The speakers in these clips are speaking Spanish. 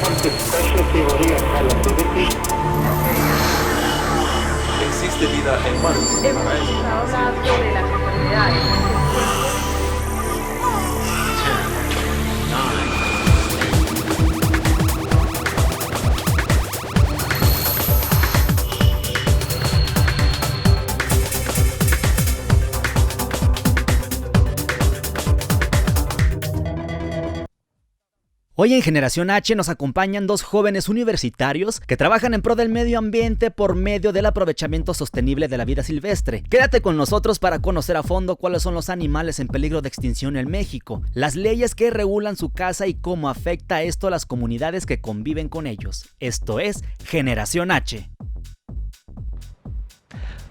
¿Existe vida en Marte? Hemos estado hablando de las enfermedades. Hoy en Generación H nos acompañan dos jóvenes universitarios que trabajan en pro del medio ambiente por medio del aprovechamiento sostenible de la vida silvestre. Quédate con nosotros para conocer a fondo cuáles son los animales en peligro de extinción en México, las leyes que regulan su caza y cómo afecta esto a las comunidades que conviven con ellos. Esto es Generación H.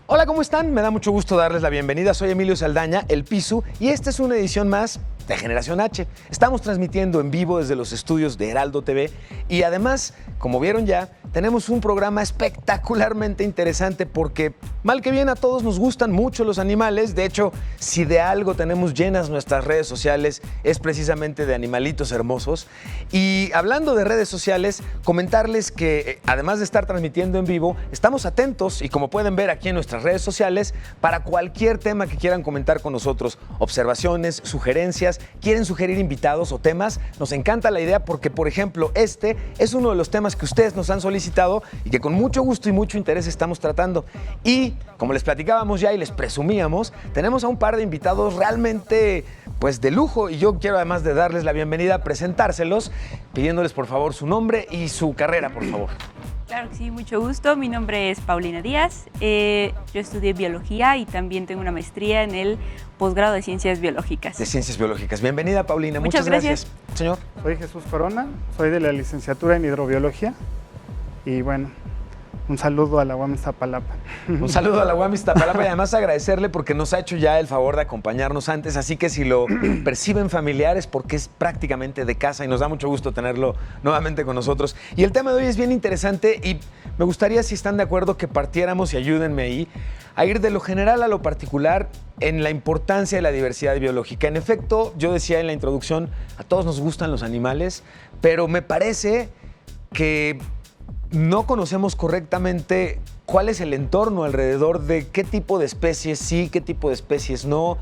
Hola, ¿cómo están? Me da mucho gusto darles la bienvenida. Soy Emilio Saldaña, el Pisu, y esta es una edición más de Generación H. Estamos transmitiendo en vivo desde los estudios de Heraldo TV y además, como vieron ya, tenemos un programa espectacularmente interesante porque, mal que bien, a todos nos gustan mucho los animales. De hecho, si de algo tenemos llenas nuestras redes sociales, es precisamente de animalitos hermosos. Y hablando de redes sociales, comentarles que, además de estar transmitiendo en vivo, estamos atentos y, como pueden ver aquí en nuestras redes sociales, para cualquier tema que quieran comentar con nosotros, observaciones, sugerencias, quieren sugerir invitados o temas, nos encanta la idea porque, por ejemplo, este es uno de los temas que ustedes nos han solicitado y que con mucho gusto y mucho interés estamos tratando. Y, como les platicábamos ya y les presumíamos, tenemos a un par de invitados realmente, pues, de lujo, y yo quiero, además de darles la bienvenida, presentárselos, pidiéndoles por favor su nombre y su carrera, por favor. Claro que sí, mucho gusto. Mi nombre es Paulina Díaz. Yo estudié biología y también tengo una maestría en el posgrado de ciencias biológicas. De ciencias biológicas. Bienvenida, Paulina. Muchas gracias. Señor. Soy Jesús Corona, soy de la licenciatura en hidrobiología y bueno, un saludo a la UAM Iztapalapa. Un saludo a la UAM Iztapalapa y además agradecerle porque nos ha hecho ya el favor de acompañarnos antes, así que si lo perciben familiares, porque es prácticamente de casa y nos da mucho gusto tenerlo nuevamente con nosotros. Y el tema de hoy es bien interesante y me gustaría, si están de acuerdo, que partiéramos, y ayúdenme ahí, a ir de lo general a lo particular en la importancia de la diversidad biológica. En efecto, yo decía en la introducción, a todos nos gustan los animales, pero me parece que no conocemos correctamente cuál es el entorno alrededor de qué tipo de especies sí, qué tipo de especies no.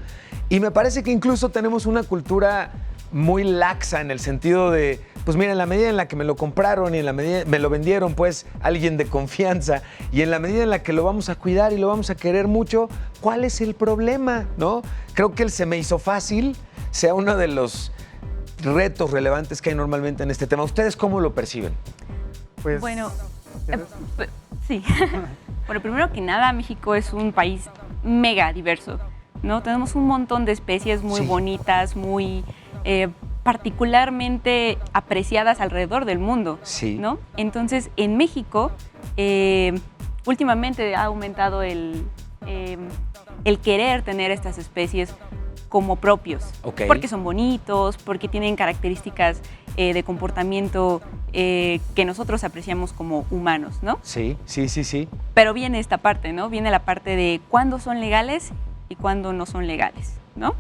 Y me parece que incluso tenemos una cultura muy laxa en el sentido de, pues mira, en la medida en la que me lo compraron y en la medida me lo vendieron, pues, alguien de confianza, y en la medida en la que lo vamos a cuidar y lo vamos a querer mucho, ¿cuál es el problema? ¿No? Creo que el se me hizo fácil sea uno de los retos relevantes que hay normalmente en este tema. ¿Ustedes cómo lo perciben? Pues, Bueno, sí. Bueno, primero que nada, México es un país mega diverso, ¿no? Tenemos un montón de especies muy bonitas, muy particularmente apreciadas alrededor del mundo, ¿no? Entonces, en México, últimamente ha aumentado el querer tener estas especies como propios, porque son bonitos, porque tienen características de comportamiento que nosotros apreciamos como humanos, ¿no? Sí. Pero viene esta parte, ¿no? Viene la parte de cuándo son legales y cuándo no son legales, ¿no?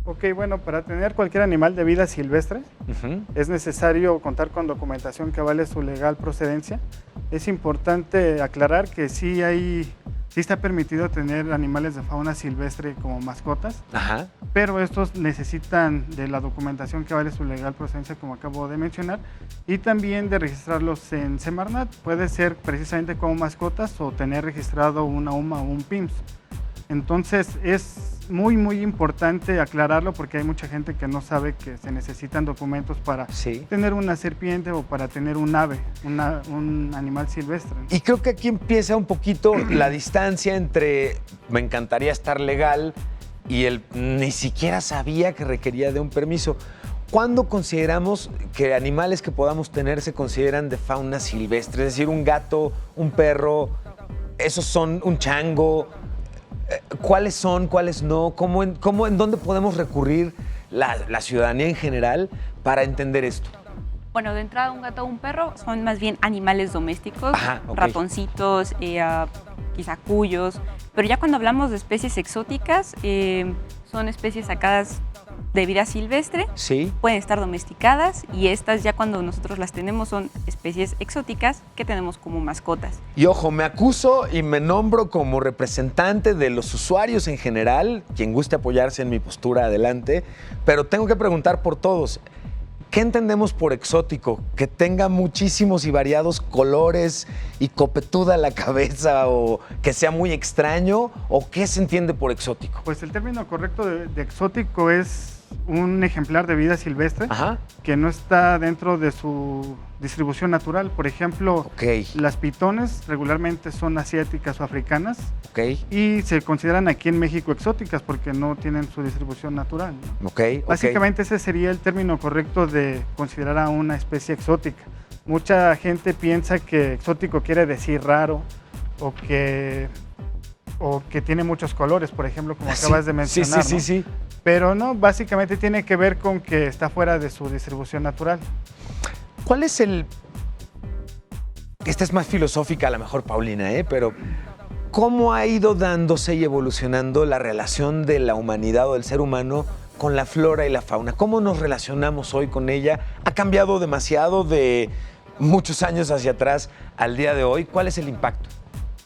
Ok, bueno, para tener cualquier animal de vida silvestre es necesario contar con documentación que avale su legal procedencia. Es importante aclarar que sí está permitido tener animales de fauna silvestre como mascotas, pero estos necesitan de la documentación que avale su legal procedencia, como acabo de mencionar, y también de registrarlos en Semarnat. Puede ser precisamente como mascotas o tener registrado una UMA o un PIMS. Entonces es muy, muy importante aclararlo porque hay mucha gente que no sabe que se necesitan documentos para tener una serpiente o para tener un ave, un animal silvestre. Y creo que aquí empieza un poquito la distancia entre me encantaría estar legal y el ni siquiera sabía que requería de un permiso. ¿Cuándo consideramos que animales que podamos tener se consideran de fauna silvestre? Es decir, un gato, un perro, esos son un chango. ¿Cuáles son, cuáles no? ¿En dónde podemos recurrir la ciudadanía en general para entender esto? Bueno, de entrada, un gato o un perro son más bien animales domésticos, ratoncitos, quizá cuyos, pero ya cuando hablamos de especies exóticas, son especies sacadas de vida silvestre, Sí. pueden estar domesticadas y estas ya cuando nosotros las tenemos son especies exóticas que tenemos como mascotas. Y ojo, me acuso y me nombro como representante de los usuarios en general, quien guste apoyarse en mi postura, adelante, pero tengo que preguntar por todos. ¿Qué entendemos por exótico? ¿Que tenga muchísimos y variados colores y copetuda la cabeza o que sea muy extraño? ¿O qué se entiende por exótico? Pues el término correcto de exótico es un ejemplar de vida silvestre Ajá. que no está dentro de su distribución natural. Por ejemplo, Ok, las pitones regularmente son asiáticas o africanas ok, y se consideran aquí en México exóticas porque no tienen su distribución natural, ¿no? ok. Básicamente ese sería el término correcto de considerar a una especie exótica. Mucha gente piensa que exótico quiere decir raro o que tiene muchos colores, por ejemplo, como acabas de mencionar. Sí, ¿no? sí. Pero no, básicamente tiene que ver con que está fuera de su distribución natural. ¿Cuál es el...? Esta es más filosófica a lo mejor, Paulina, pero ¿cómo ha ido dándose y evolucionando la relación de la humanidad o del ser humano con la flora y la fauna? ¿Cómo nos relacionamos hoy con ella? ¿Ha cambiado demasiado de muchos años hacia atrás al día de hoy? ¿Cuál es el impacto?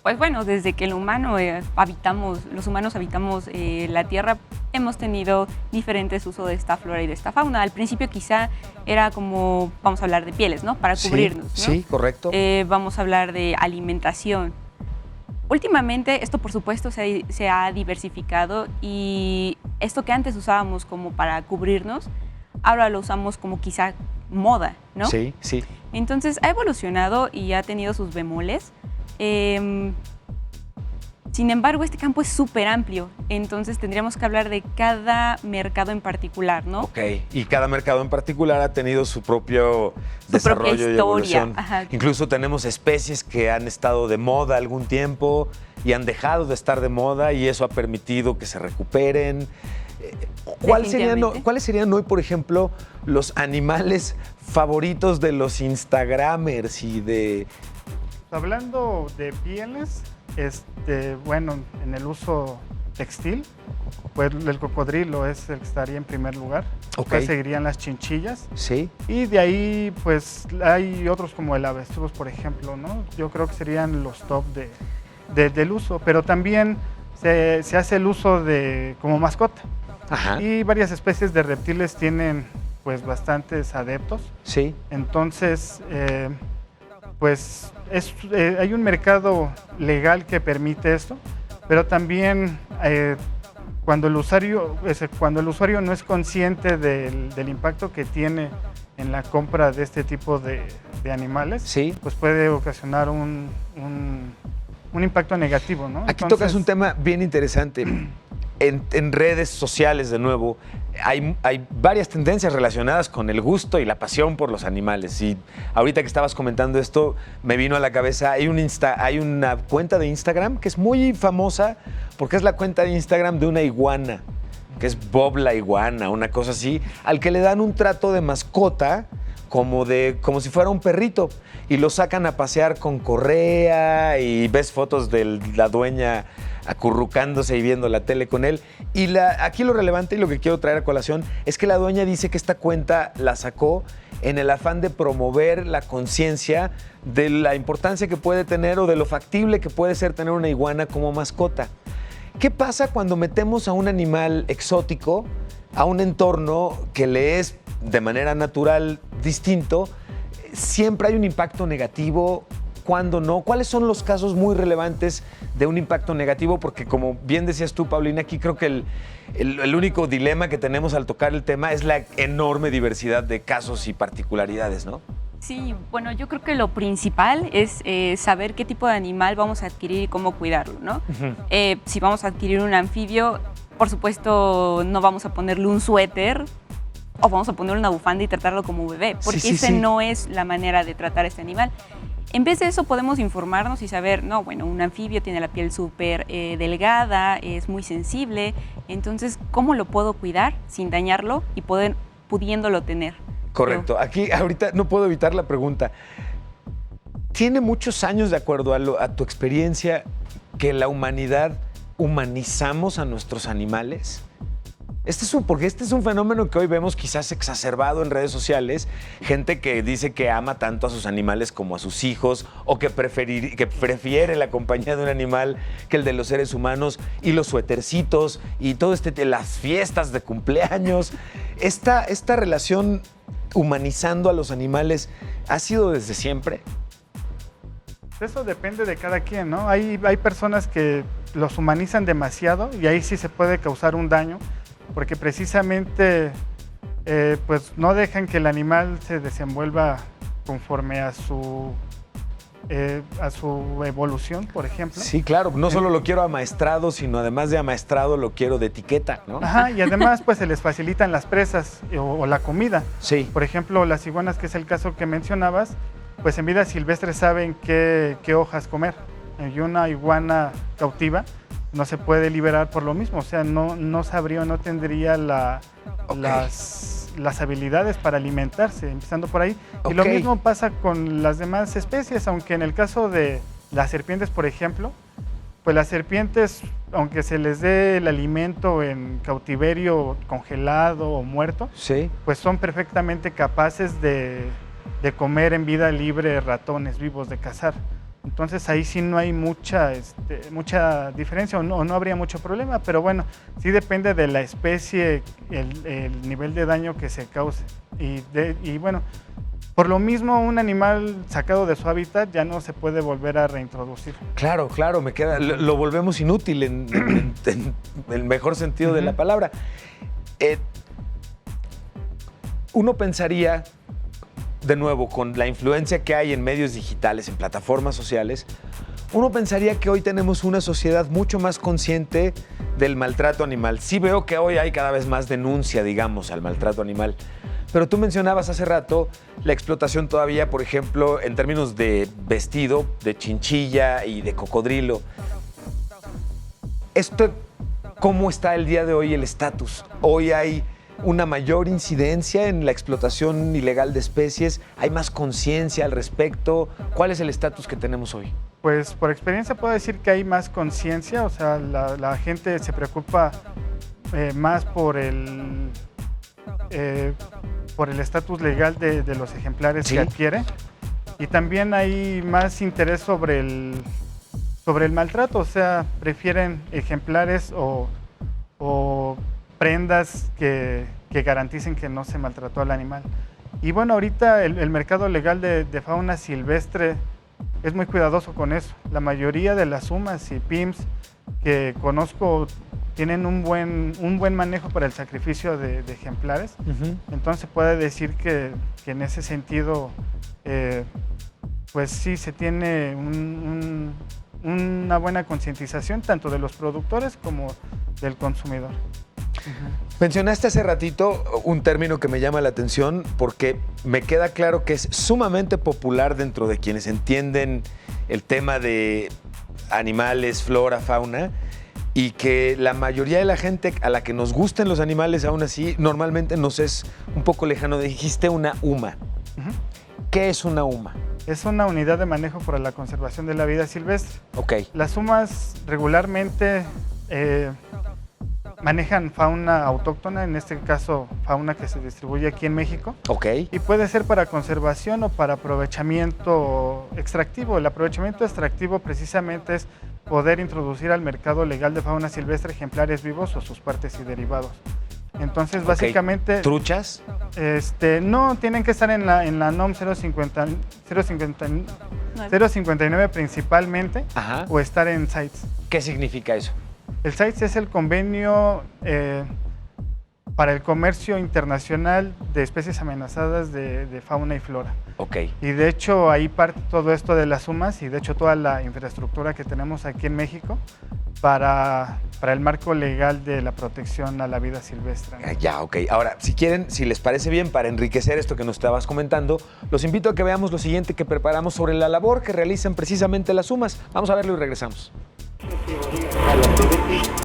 Pues bueno, desde que los humanos habitamos la Tierra, hemos tenido diferentes usos de esta flora y de esta fauna. Al principio quizá era como, vamos a hablar de pieles, ¿no? Para cubrirnos, ¿no? Sí, correcto. Vamos a hablar de alimentación. Últimamente esto por supuesto se ha diversificado y esto que antes usábamos como para cubrirnos, ahora lo usamos como quizá moda, ¿no? Sí, sí. Entonces ha evolucionado y ha tenido sus bemoles. Sin embargo, este campo es súper amplio, entonces tendríamos que hablar de cada mercado en particular, ¿no? Ok, y cada mercado en particular ha tenido su propio desarrollo y evolución. Ajá. Incluso tenemos especies que han estado de moda algún tiempo y han dejado de estar de moda y eso ha permitido que se recuperen. ¿Cuáles serían hoy, por ejemplo, los animales favoritos de los instagramers y de... Hablando de pieles, bueno, en el uso textil, pues el cocodrilo es el que estaría en primer lugar. Ok. Después seguirían las chinchillas. Sí. Y de ahí, pues hay otros como el avestruz, por ejemplo, ¿no? Yo creo que serían los top del uso, pero también se hace el uso como mascota. Ajá. Y varias especies de reptiles tienen pues bastantes adeptos. Sí. Entonces, pues hay un mercado legal que permite esto, pero también cuando el usuario no es consciente del impacto que tiene en la compra de este tipo de animales, Sí. pues puede ocasionar un impacto negativo, ¿no? Aquí tocas un tema bien interesante. En redes sociales, de nuevo, hay varias tendencias relacionadas con el gusto y la pasión por los animales. Y ahorita que estabas comentando esto, me vino a la cabeza, hay una cuenta de Instagram que es muy famosa porque es la cuenta de Instagram de una iguana, que es Bob la iguana, una cosa así, al que le dan un trato de mascota como si fuera un perrito y lo sacan a pasear con correa y ves fotos de la dueña acurrucándose y viendo la tele con él. Y aquí lo relevante y lo que quiero traer a colación es que la dueña dice que esta cuenta la sacó en el afán de promover la conciencia de la importancia que puede tener o de lo factible que puede ser tener una iguana como mascota. ¿Qué pasa cuando metemos a un animal exótico a un entorno que le es de manera natural distinto? Siempre hay un impacto negativo. ¿Cuándo no? ¿Cuáles son los casos muy relevantes de un impacto negativo? Porque como bien decías tú, Paulina, aquí creo que el único dilema que tenemos al tocar el tema es la enorme diversidad de casos y particularidades, ¿no? Sí, bueno, yo creo que lo principal es saber qué tipo de animal vamos a adquirir y cómo cuidarlo, ¿no? Uh-huh. Si vamos a adquirir un anfibio, por supuesto no vamos a ponerle un suéter o vamos a ponerle una bufanda y tratarlo como bebé, porque esa no es la manera de tratar a este animal. En vez de eso podemos informarnos y saber, no, bueno, un anfibio tiene la piel súper delgada, es muy sensible, entonces, ¿cómo lo puedo cuidar sin dañarlo y pudiéndolo tener? Correcto. Aquí ahorita no puedo evitar la pregunta. ¿Tiene muchos años, de acuerdo a tu experiencia, que la humanidad humanizamos a nuestros animales? Porque este es un fenómeno que hoy vemos quizás exacerbado en redes sociales. Gente que dice que ama tanto a sus animales como a sus hijos, o que prefiere la compañía de un animal que el de los seres humanos, y los suétercitos y todo las fiestas de cumpleaños. Esta relación humanizando a los animales ha sido desde siempre. Eso depende de cada quien, ¿no? Hay personas que los humanizan demasiado y ahí sí se puede causar un daño, porque precisamente pues no dejan que el animal se desenvuelva conforme a su evolución, por ejemplo. Sí, claro, no solo lo quiero amaestrado, sino además de amaestrado lo quiero de etiqueta, ¿no? Ajá, y además pues se les facilitan las presas o la comida. Sí. Por ejemplo, las iguanas, que es el caso que mencionabas, pues en vida silvestre saben qué hojas comer. Y una iguana cautiva no se puede liberar por lo mismo, o sea, no sabría o no tendría las habilidades para alimentarse, empezando por ahí. Y lo mismo pasa con las demás especies, aunque en el caso de las serpientes, por ejemplo, pues las serpientes, aunque se les dé el alimento en cautiverio congelado o muerto, sí, pues son perfectamente capaces de comer en vida libre ratones vivos, de cazar. Entonces ahí sí no hay mucha diferencia, o no habría mucho problema, pero bueno, sí depende de la especie el nivel de daño que se cause. Y bueno, por lo mismo un animal sacado de su hábitat ya no se puede volver a reintroducir. Claro, lo volvemos inútil en el mejor sentido de la palabra. Uno pensaría, de nuevo, con la influencia que hay en medios digitales, en plataformas sociales, uno pensaría que hoy tenemos una sociedad mucho más consciente del maltrato animal. Sí veo que hoy hay cada vez más denuncia, digamos, al maltrato animal. Pero tú mencionabas hace rato la explotación todavía, por ejemplo, en términos de vestido, de chinchilla y de cocodrilo. ¿Cómo está el día de hoy el estatus? Hoy hay una mayor incidencia en la explotación ilegal de especies, hay más conciencia al respecto. ¿Cuál es el estatus que tenemos hoy? Pues por experiencia puedo decir que hay más conciencia, o sea, la gente se preocupa más por el estatus legal de los ejemplares, ¿sí?, que adquiere, y también hay más interés sobre el maltrato, o sea, prefieren ejemplares o prendas que garanticen que no se maltrató al animal. Y bueno, ahorita el mercado legal de fauna silvestre es muy cuidadoso con eso. La mayoría de las UMAS y PIMS que conozco tienen un buen manejo para el sacrificio de ejemplares. Entonces se puede decir que en ese sentido pues sí se tiene una buena concientización tanto de los productores como del consumidor. Mencionaste hace ratito un término que me llama la atención porque me queda claro que es sumamente popular dentro de quienes entienden el tema de animales, flora, fauna, y que la mayoría de la gente a la que nos gusten los animales aún así normalmente nos es un poco lejano. Dijiste una UMA. ¿Qué es una UMA? Es una unidad de manejo para la conservación de la vida silvestre. Las UMAs regularmente manejan fauna autóctona, en este caso fauna que se distribuye aquí en México. Y puede ser para conservación o para aprovechamiento extractivo. El aprovechamiento extractivo precisamente es poder introducir al mercado legal de fauna silvestre ejemplares vivos o sus partes y derivados. Entonces, básicamente... ¿Truchas? No, tienen que estar en la NOM 059 principalmente. Ajá. O estar en CITES. ¿Qué significa eso? El CITES es el convenio para el comercio internacional de especies amenazadas de fauna y flora. Y de hecho ahí parte todo esto de las UMAS y de hecho toda la infraestructura que tenemos aquí en México para el marco legal de la protección a la vida silvestre, ¿no? Ahora, si quieren, si les parece bien, para enriquecer esto que nos estabas comentando, los invito a que veamos lo siguiente que preparamos sobre la labor que realizan precisamente las UMAS. Vamos a verlo y regresamos.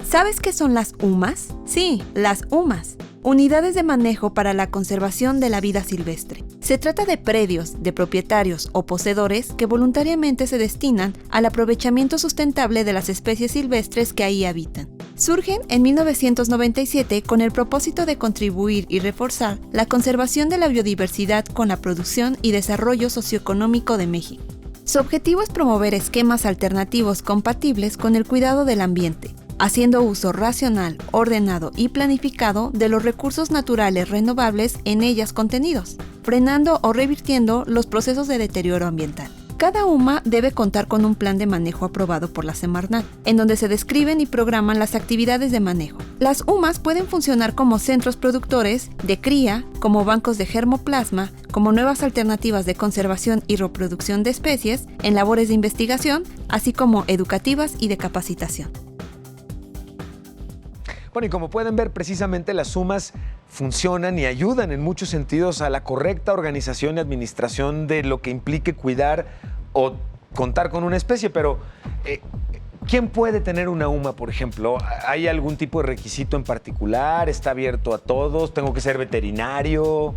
¿Sabes qué son las UMAS? Sí, las UMAS, unidades de manejo para la conservación de la vida silvestre. Se trata de predios de propietarios o poseedores que voluntariamente se destinan al aprovechamiento sustentable de las especies silvestres que ahí habitan. Surgen en 1997 con el propósito de contribuir y reforzar la conservación de la biodiversidad con la producción y desarrollo socioeconómico de México. Su objetivo es promover esquemas alternativos compatibles con el cuidado del ambiente, haciendo uso racional, ordenado y planificado de los recursos naturales renovables en ellas contenidos, frenando o revirtiendo los procesos de deterioro ambiental. Cada UMA debe contar con un plan de manejo aprobado por la Semarnat, en donde se describen y programan las actividades de manejo. Las UMAs pueden funcionar como centros productores de cría, como bancos de germoplasma, como nuevas alternativas de conservación y reproducción de especies, en labores de investigación, así como educativas y de capacitación. Bueno, y como pueden ver, precisamente las UMAs funcionan y ayudan en muchos sentidos a la correcta organización y administración de lo que implique cuidar o contar con una especie, pero ¿quién puede tener una UMA, por ejemplo? ¿Hay algún tipo de requisito en particular? ¿Está abierto a todos? ¿Tengo que ser veterinario?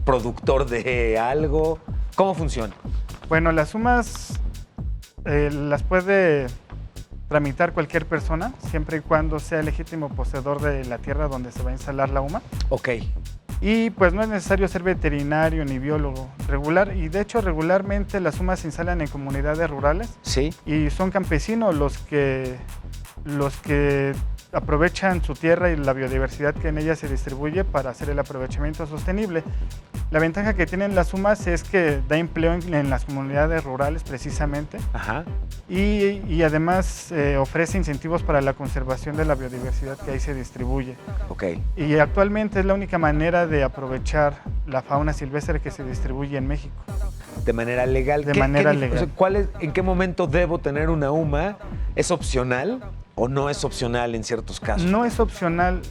¿Productor de algo? ¿Cómo funciona? Bueno, las UMAs las puede tramitar cualquier persona, siempre y cuando sea legítimo poseedor de la tierra donde se va a instalar la UMA. Ok. Y pues no es necesario ser veterinario ni biólogo y de hecho regularmente las UMAs se instalan en comunidades rurales. Sí. Y son campesinos los que aprovechan su tierra y la biodiversidad que en ella se distribuye para hacer el aprovechamiento sostenible. La ventaja que tienen las UMAs es que da empleo en las comunidades rurales precisamente. Ajá. Y además ofrece incentivos para la conservación de la biodiversidad que ahí se distribuye. Ok. Y actualmente es la única manera de aprovechar la fauna silvestre que se distribuye en México. De manera legal. De manera legal. O sea, ¿en qué momento debo tener una UMA? ¿Es opcional o no es opcional en ciertos casos? No es opcional.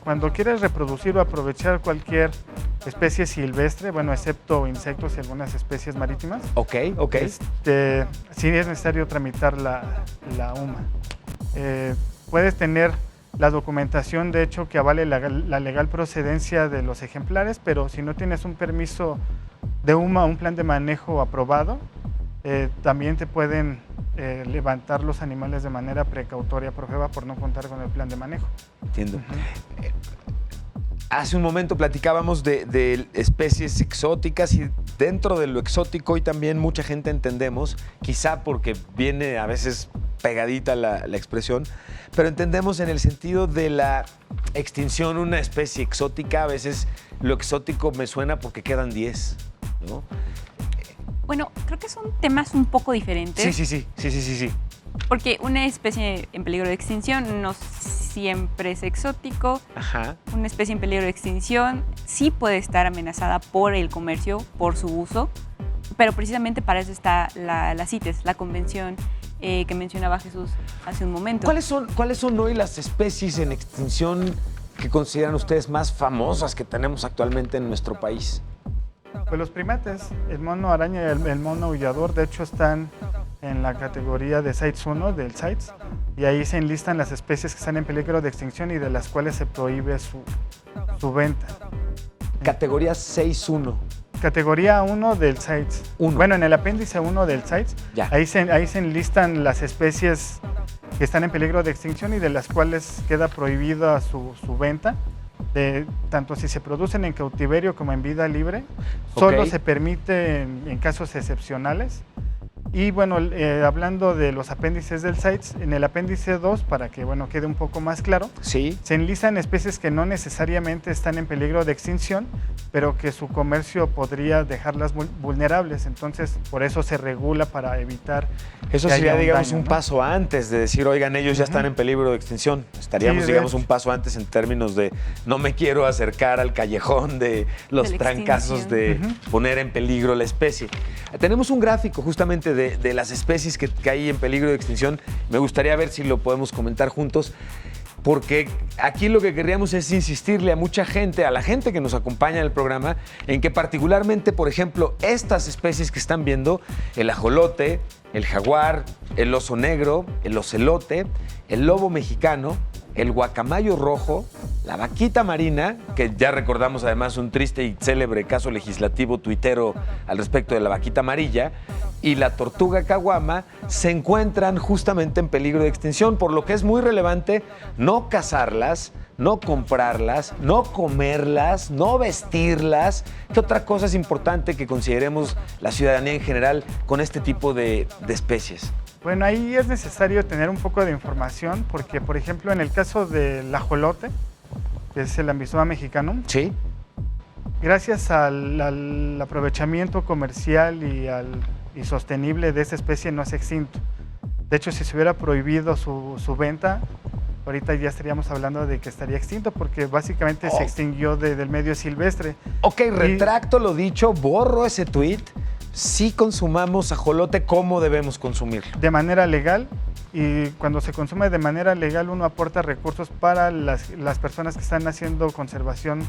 Cuando quieres reproducir o aprovechar cualquier especie silvestre, bueno, excepto insectos y algunas especies marítimas. Ok. Sí es necesario tramitar la UMA. Puedes tener la documentación, de hecho, que avale la legal procedencia de los ejemplares, pero si no tienes un permiso de UMA, un plan de manejo aprobado, también te pueden levantar los animales de manera precautoria, Profeba, por no contar con el plan de manejo. Entiendo. Hace un momento platicábamos de especies exóticas y dentro de lo exótico hoy también mucha gente entendemos, quizá porque viene a veces pegadita la expresión, pero entendemos en el sentido de la extinción una especie exótica. A veces lo exótico me suena porque quedan 10, ¿no? Bueno, creo que son temas un poco diferentes. Sí. Porque una especie en peligro de extinción no siempre es exótico. Ajá. Una especie en peligro de extinción sí puede estar amenazada por el comercio, por su uso, pero precisamente para eso está la CITES, la convención que mencionaba Jesús hace un momento. ¿Cuáles son hoy las especies en extinción que consideran ustedes más famosas que tenemos actualmente en nuestro país? Pues los primates, el mono araña y el mono aullador, de hecho están en la categoría de CITES 1 del CITES, y ahí se enlistan las especies que están en peligro de extinción y de las cuales se prohíbe su venta. Categoría 6.1. Categoría 1 del CITES. 1. Bueno, en el apéndice 1 del CITES, ahí se enlistan las especies que están en peligro de extinción y de las cuales queda prohibida su venta. Tanto si se producen en cautiverio como en vida libre, solo se permite en casos excepcionales. Y bueno, hablando de los apéndices del CITES, en el apéndice 2, para que quede un poco más claro, se enlistan especies que no necesariamente están en peligro de extinción, pero que su comercio podría dejarlas vulnerables. Entonces, por eso se regula para evitar. Eso sería, digamos, un paso antes de decir, oigan, ellos ya están en peligro de extinción. Estaríamos, digamos, un paso antes en términos de no me quiero acercar al callejón de los trancazos de poner en peligro la especie. Tenemos un gráfico justamente de las especies que hay en peligro de extinción. Me gustaría ver si lo podemos comentar juntos, porque aquí lo que querríamos es insistirle a mucha gente, a la gente que nos acompaña en el programa, en que particularmente, por ejemplo, estas especies que están viendo, el ajolote, el jaguar, el oso negro, el ocelote, el lobo mexicano, el guacamayo rojo, la vaquita marina, que ya recordamos además un triste y célebre caso legislativo tuitero al respecto de la vaquita amarilla, y la tortuga caguama se encuentran justamente en peligro de extinción, por lo que es muy relevante no cazarlas, no comprarlas, no comerlas, no vestirlas. ¿Qué otra cosa es importante que consideremos la ciudadanía en general con este tipo de especies? Bueno, ahí es necesario tener un poco de información porque, por ejemplo, en el caso del ajolote, que es el Ambisoma mexicanum, sí, gracias al aprovechamiento comercial y sostenible de esta especie no se ha extinto. De hecho, si se hubiera prohibido su venta, ahorita ya estaríamos hablando de que estaría extinto porque básicamente se extinguió del medio silvestre. Ok, retracto lo dicho, borro ese tweet. Si consumamos ajolote, ¿cómo debemos consumirlo? De manera legal, y cuando se consume de manera legal uno aporta recursos para las personas que están haciendo conservación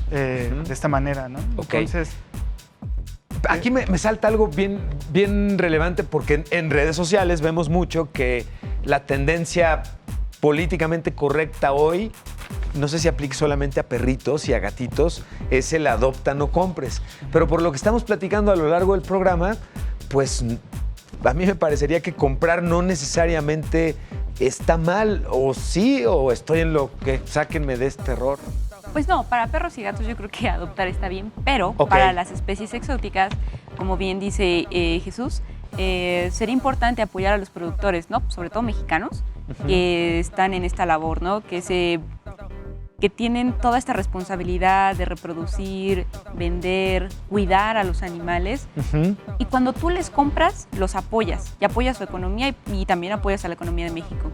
de esta manera, ¿no? Okay. Entonces, aquí me salta algo bien relevante porque en redes sociales vemos mucho que la tendencia políticamente correcta hoy, no sé si aplique solamente a perritos y a gatitos, es el adopta, no compres. Pero por lo que estamos platicando a lo largo del programa, pues a mí me parecería que comprar no necesariamente está mal, o sí, o estoy en lo que sáquenme de este error. Pues no, para perros y gatos yo creo que adoptar está bien, pero para las especies exóticas, como bien dice Jesús, sería importante apoyar a los productores, ¿no? Sobre todo mexicanos, que están en esta labor, ¿no? Que tienen toda esta responsabilidad de reproducir, vender, cuidar a los animales. Y cuando tú les compras, los apoyas y apoyas su economía y también apoyas a la economía de México.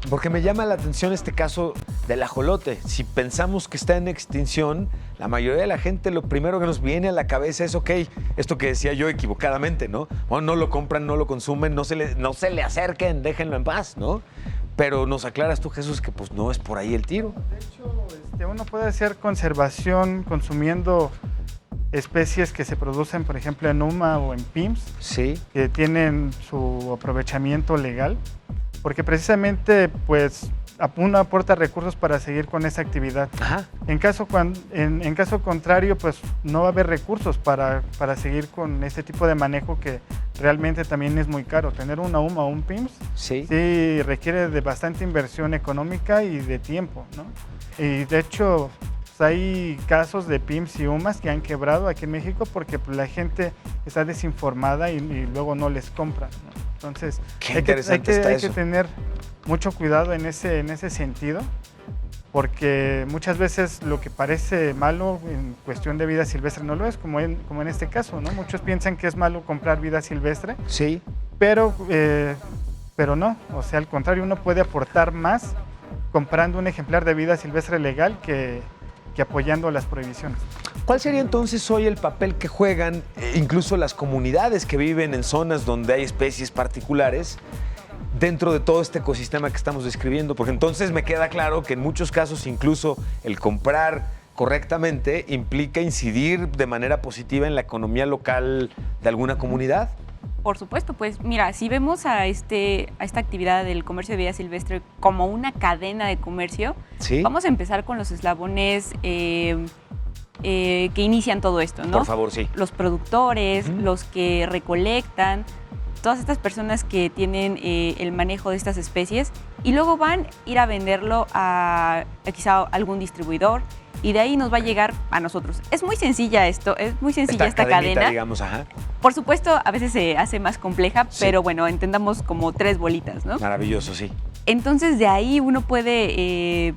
Porque me llama la atención este caso del ajolote. Si pensamos que está en extinción, la mayoría de la gente lo primero que nos viene a la cabeza es, ok, esto que decía yo equivocadamente, ¿no? Bueno, no lo compran, no lo consumen, no se le acerquen, déjenlo en paz, ¿no? Pero nos aclaras tú, Jesús, que pues no es por ahí el tiro. De hecho, uno puede hacer conservación consumiendo especies que se producen, por ejemplo, en UMA o en PIMS, sí, que tienen su aprovechamiento legal, porque precisamente pues uno aporta recursos para seguir con esa actividad. Ajá. En caso contrario, pues no va a haber recursos para seguir con este tipo de manejo que realmente también es muy caro. Tener una UMA o un PIMS sí requiere de bastante inversión económica y de tiempo, ¿no? Y de hecho, pues, hay casos de PIMS y UMAs que han quebrado aquí en México porque pues, la gente está desinformada y luego no les compran, ¿no? Entonces, hay que tener mucho cuidado en ese sentido, porque muchas veces lo que parece malo en cuestión de vida silvestre no lo es, como en este caso, ¿no? Muchos piensan que es malo comprar vida silvestre, sí, pero no, o sea, al contrario, uno puede aportar más comprando un ejemplar de vida silvestre legal que apoyando las prohibiciones. ¿Cuál sería entonces hoy el papel que juegan incluso las comunidades que viven en zonas donde hay especies particulares dentro de todo este ecosistema que estamos describiendo? Porque entonces me queda claro que en muchos casos incluso el comprar correctamente implica incidir de manera positiva en la economía local de alguna comunidad. Por supuesto, pues mira, si vemos a esta actividad del comercio de vida silvestre como una cadena de comercio, ¿sí? Vamos a empezar con los eslabones que inician todo esto, ¿no? Por favor, sí. Los productores, los que recolectan, todas estas personas que tienen el manejo de estas especies y luego van a ir a venderlo a quizá algún distribuidor y de ahí nos va a llegar a nosotros. Es muy sencilla esta cadena. Digamos, ajá. Por supuesto, a veces se hace más compleja, sí, pero bueno, entendamos como 3 bolitas, ¿no? Maravilloso, sí. Entonces de ahí uno puede,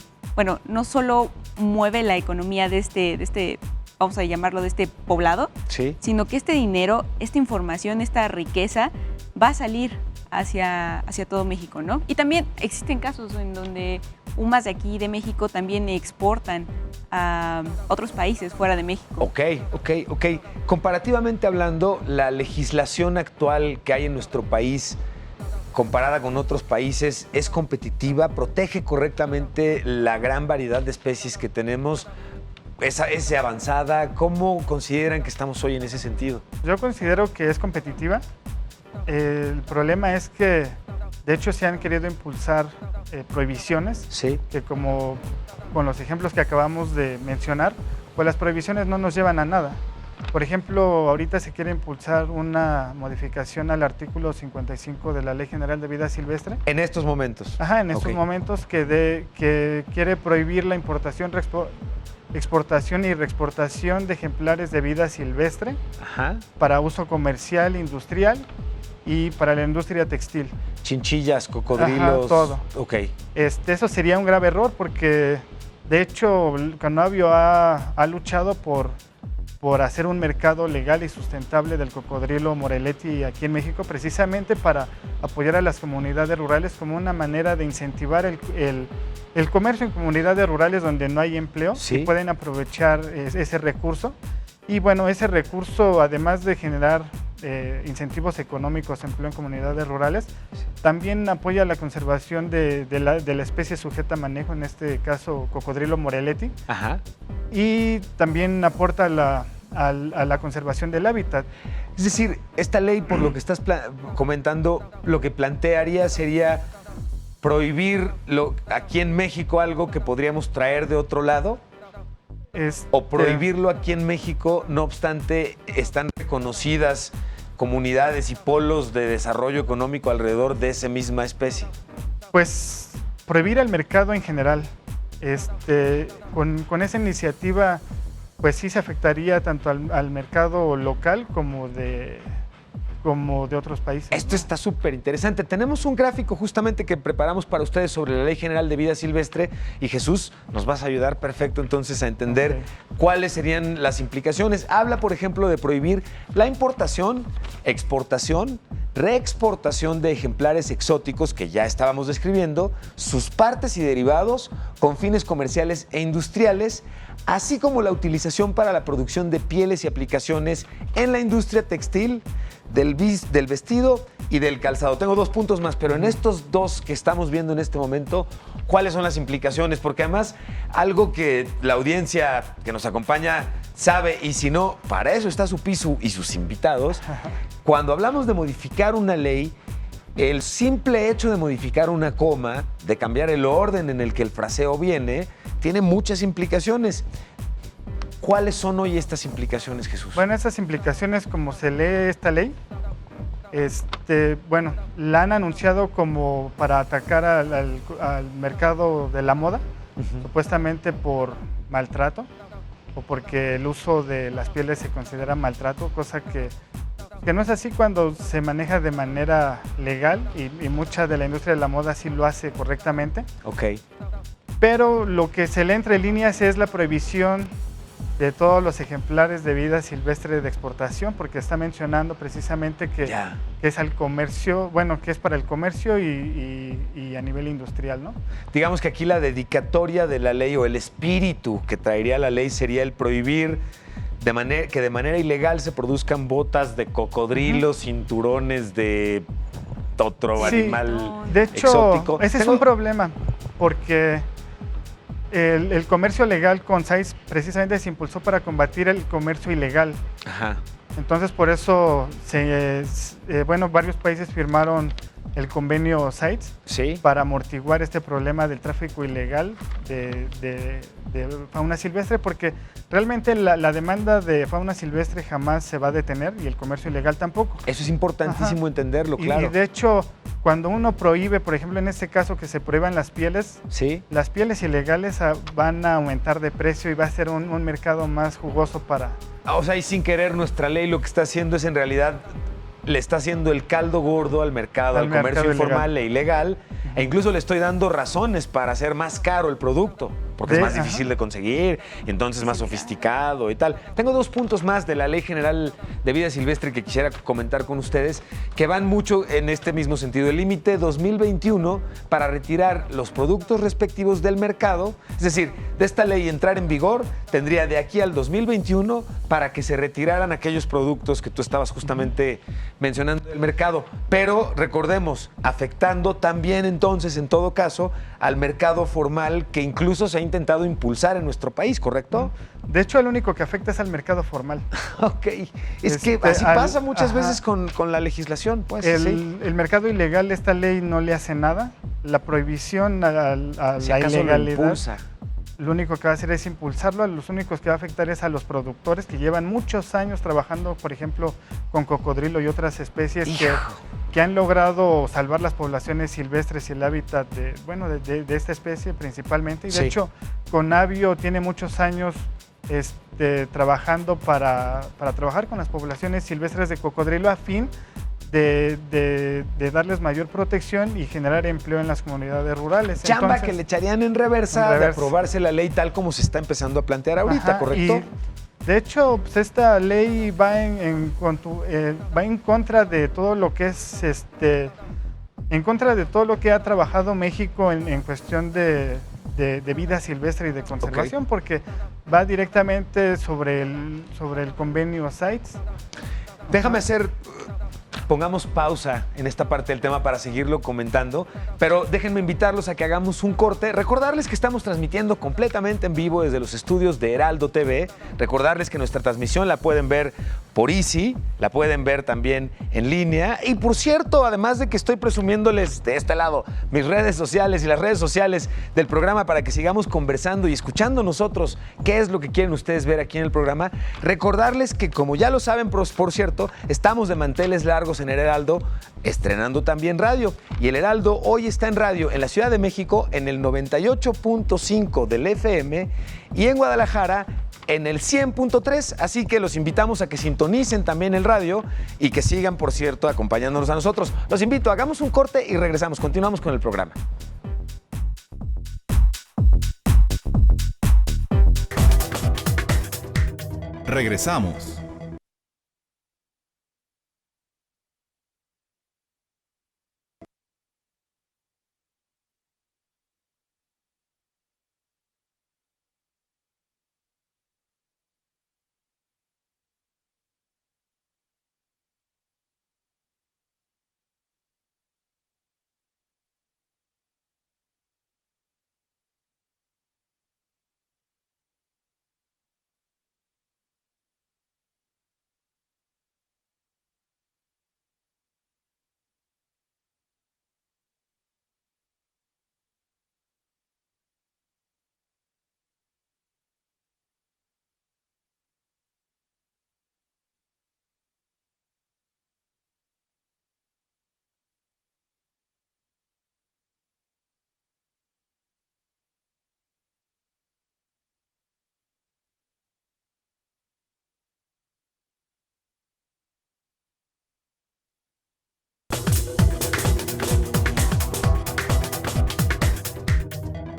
no solo mueve la economía de este vamos a llamarlo de este poblado, sí, sino que este dinero, esta información, esta riqueza va a salir hacia todo México, ¿no? Y también existen casos en donde UMAs de aquí de México también exportan a otros países fuera de México. Ok. Comparativamente hablando, la legislación actual que hay en nuestro país comparada con otros países, ¿es competitiva? ¿Protege correctamente la gran variedad de especies que tenemos? ¿Es avanzada? ¿Cómo consideran que estamos hoy en ese sentido? Yo considero que es competitiva. El problema es que, de hecho, se han querido impulsar prohibiciones, sí, que como con los ejemplos que acabamos de mencionar, pues las prohibiciones no nos llevan a nada. Por ejemplo, ahorita se quiere impulsar una modificación al artículo 55 de la Ley General de Vida Silvestre. En estos momentos. Ajá, en estos momentos que quiere prohibir la importación, exportación y reexportación de ejemplares de vida silvestre para uso comercial, industrial y para la industria textil. Chinchillas, cocodrilos. Todo. Ok. Eso sería un grave error porque, de hecho, Conavio ha luchado por hacer un mercado legal y sustentable del cocodrilo Moretti aquí en México, precisamente para apoyar a las comunidades rurales como una manera de incentivar el comercio en comunidades rurales donde no hay empleo, y pueden aprovechar ese recurso. Y bueno, ese recurso, además de generar incentivos económicos, empleo en comunidades rurales, también apoya la conservación de la especie sujeta a manejo, en este caso cocodrilo Moretti, y también aporta a la conservación del hábitat. Es decir, esta ley, por lo que estás comentando, lo que plantearía sería prohibir aquí en México algo que podríamos traer de otro lado. O prohibirlo aquí en México, no obstante, están reconocidas comunidades y polos de desarrollo económico alrededor de esa misma especie. Pues prohibir el mercado en general. Con esa iniciativa, pues sí se afectaría tanto al mercado local como de otros países. Esto está súper interesante. Tenemos un gráfico justamente que preparamos para ustedes sobre la Ley General de Vida Silvestre y Jesús, nos vas a ayudar perfecto entonces a entender cuáles serían las implicaciones. Habla, por ejemplo, de prohibir la importación, exportación, reexportación de ejemplares exóticos que ya estábamos describiendo, sus partes y derivados con fines comerciales e industriales, así como la utilización para la producción de pieles y aplicaciones en la industria textil, del vestido y del calzado. Tengo 2 puntos más, pero en estos 2 que estamos viendo en este momento, ¿cuáles son las implicaciones? Porque además, algo que la audiencia que nos acompaña sabe, y si no, para eso está su piso y sus invitados. Cuando hablamos de modificar una ley, el simple hecho de modificar una coma, de cambiar el orden en el que el fraseo viene, tiene muchas implicaciones. ¿Cuáles son hoy estas implicaciones, Jesús? Bueno, estas implicaciones, como se lee esta ley, bueno, la han anunciado como para atacar al mercado de la moda, supuestamente por maltrato o porque el uso de las pieles se considera maltrato, cosa que no es así cuando se maneja de manera legal y mucha de la industria de la moda sí lo hace correctamente. Pero lo que se lee entre líneas es la prohibición de todos los ejemplares de vida silvestre de exportación, porque está mencionando precisamente que es al comercio, bueno, que es para el comercio y a nivel industrial, ¿no? Digamos que aquí la dedicatoria de la ley o el espíritu que traería la ley sería el prohibir que de manera ilegal se produzcan botas de cocodrilo, cinturones de otro animal de hecho, exótico. Ese es un problema, porque el comercio legal con CITES precisamente se impulsó para combatir el comercio ilegal. Entonces, por eso, varios países firmaron el convenio CITES para amortiguar este problema del tráfico ilegal de fauna silvestre, porque realmente la demanda de fauna silvestre jamás se va a detener y el comercio ilegal tampoco. Eso es importantísimo entenderlo, claro. Y de hecho, cuando uno prohíbe, por ejemplo, en este caso que se prohíban las pieles ilegales van a aumentar de precio y va a ser un mercado más jugoso para... O sea, y sin querer, nuestra ley lo que está haciendo es en realidad le está haciendo el caldo gordo al mercado, al comercio informal e ilegal, e incluso le estoy dando razones para hacer más caro el producto, porque es más difícil de conseguir, y entonces más sofisticado y tal. Tengo 2 puntos más de la Ley General de Vida Silvestre que quisiera comentar con ustedes, que van mucho en este mismo sentido. El límite 2021 para retirar los productos respectivos del mercado, es decir, de esta ley entrar en vigor, tendría de aquí al 2021 para que se retiraran aquellos productos que tú estabas justamente mencionando del mercado. Pero recordemos, afectando también entonces, en todo caso, al mercado formal que incluso se ha intentado impulsar en nuestro país, ¿correcto? De hecho, el único que afecta es al mercado formal. Es que así pasa muchas veces con la legislación, pues. El mercado ilegal, esta ley no le hace nada. La prohibición a la ilegalidad. Lo impulsa. lo único que va a hacer es impulsarlo. A los únicos que va a afectar es a los productores que llevan muchos años trabajando, por ejemplo, con cocodrilo y otras especies que han logrado salvar las poblaciones silvestres y el hábitat de esta especie principalmente. Y de hecho, Conavio tiene muchos años trabajando para trabajar con las poblaciones silvestres de cocodrilo a fin de darles mayor protección y generar empleo en las comunidades rurales. Chamba Entonces, que le echarían en reversa de aprobarse la ley tal como se está empezando a plantear ahorita, ¿correcto? De hecho, pues esta ley va en contra de todo lo que es en contra de todo lo que ha trabajado México en cuestión de vida silvestre y de conservación, porque va directamente sobre el convenio CITES. Déjame pongamos pausa en esta parte del tema para seguirlo comentando, pero déjenme invitarlos a que hagamos un corte. Recordarles que estamos transmitiendo completamente en vivo desde los estudios de Heraldo TV. Recordarles que nuestra transmisión la pueden ver por Easy, la pueden ver también en línea. Y por cierto, además de que estoy presumiéndoles de este lado mis redes sociales y las redes sociales del programa para que sigamos conversando y escuchando nosotros qué es lo que quieren ustedes ver aquí en el programa, recordarles que, como ya lo saben, por cierto, estamos de manteles largos en el Heraldo, estrenando también radio. Y el Heraldo hoy está en radio en la Ciudad de México en el 98.5 del FM y en Guadalajara en el 100.3, así que los invitamos a que sintonicen también el radio y que sigan, por cierto, acompañándonos a nosotros. Los invito, hagamos un corte y regresamos, continuamos con el programa. Regresamos.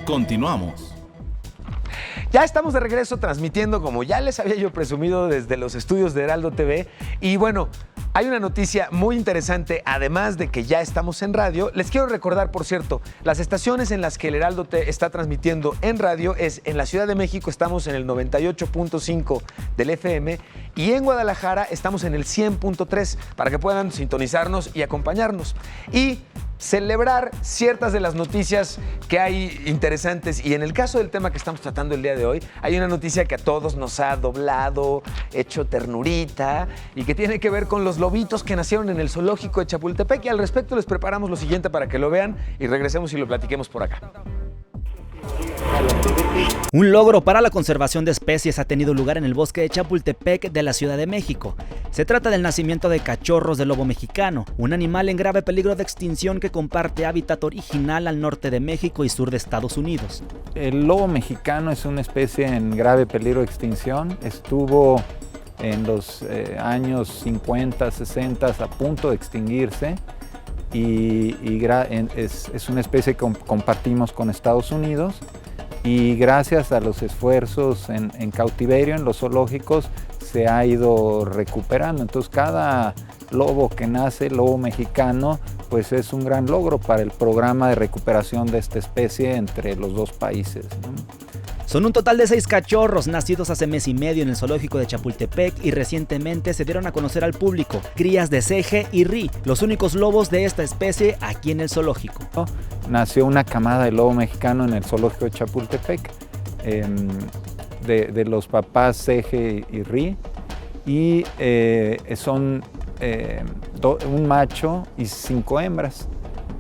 Continuamos. Ya estamos de regreso transmitiendo, como ya les había yo presumido, desde los estudios de Heraldo TV. Y bueno, hay una noticia muy interesante, además de que ya estamos en radio. Les quiero recordar, por cierto, las estaciones en las que el Heraldo está transmitiendo en radio es en la Ciudad de México, estamos en el 98.5 del FM y en Guadalajara estamos en el 100.3 para que puedan sintonizarnos y acompañarnos. Y celebrar ciertas de las noticias que hay interesantes. Y en el caso del tema que estamos tratando el día de hoy, hay una noticia que a todos nos ha doblado, hecho ternurita y que tiene que ver con los lobitos que nacieron en el zoológico de Chapultepec. Y al respecto les preparamos lo siguiente para que lo vean y regresemos y lo platiquemos por acá. Un logro para la conservación de especies ha tenido lugar en el bosque de Chapultepec de la Ciudad de México. Se trata del nacimiento de cachorros de lobo mexicano, un animal en grave peligro de extinción que comparte hábitat original al norte de México y sur de Estados Unidos. El lobo mexicano es una especie en grave peligro de extinción. Estuvo en los años 50, 60 a punto de extinguirse y es una especie que compartimos con Estados Unidos. Y gracias a los esfuerzos en cautiverio, en los zoológicos, se ha ido recuperando. Entonces cada lobo que nace, lobo mexicano, pues es un gran logro para el programa de recuperación de esta especie entre los dos países, ¿no? Son un total de 6 cachorros nacidos hace mes y medio en el zoológico de Chapultepec y recientemente se dieron a conocer al público, crías de ceje y ri, los únicos lobos de esta especie aquí en el zoológico. Nació una camada de lobo mexicano en el zoológico de Chapultepec, de los papás ceje y ri, y son un macho y 5 hembras.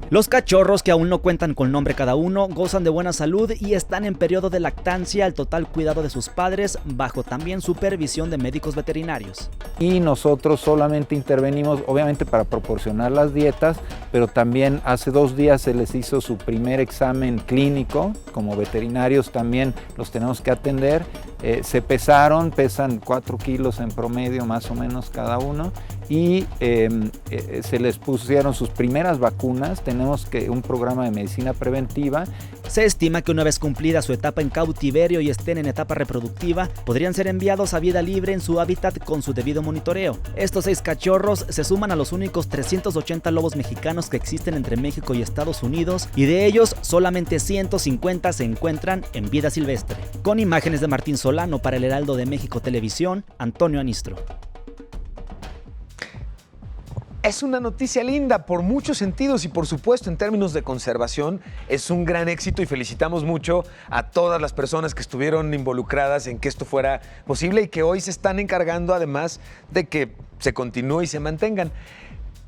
Los cachorros, que aún no cuentan con nombre cada uno, gozan de buena salud y están en periodo de lactancia al total cuidado de sus padres, bajo también supervisión de médicos veterinarios. Y nosotros solamente intervenimos, obviamente, para proporcionar las dietas, pero también hace 2 días se les hizo su primer examen clínico. Como veterinarios también los tenemos que atender. Se pesan 4 kilos en promedio más o menos cada uno, y se les pusieron sus primeras vacunas. Tenemos un programa de medicina preventiva. Se estima que una vez cumplida su etapa en cautiverio y estén en etapa reproductiva, podrían ser enviados a vida libre en su hábitat con su debido monitoreo. Estos 6 cachorros se suman a los únicos 380 lobos mexicanos que existen entre México y Estados Unidos, y de ellos solamente 150 se encuentran en vida silvestre. Con imágenes de Martín Solano para el Heraldo de México Televisión, Antonio Anistro. Es una noticia linda por muchos sentidos y por supuesto en términos de conservación es un gran éxito, y felicitamos mucho a todas las personas que estuvieron involucradas en que esto fuera posible y que hoy se están encargando además de que se continúe y se mantengan.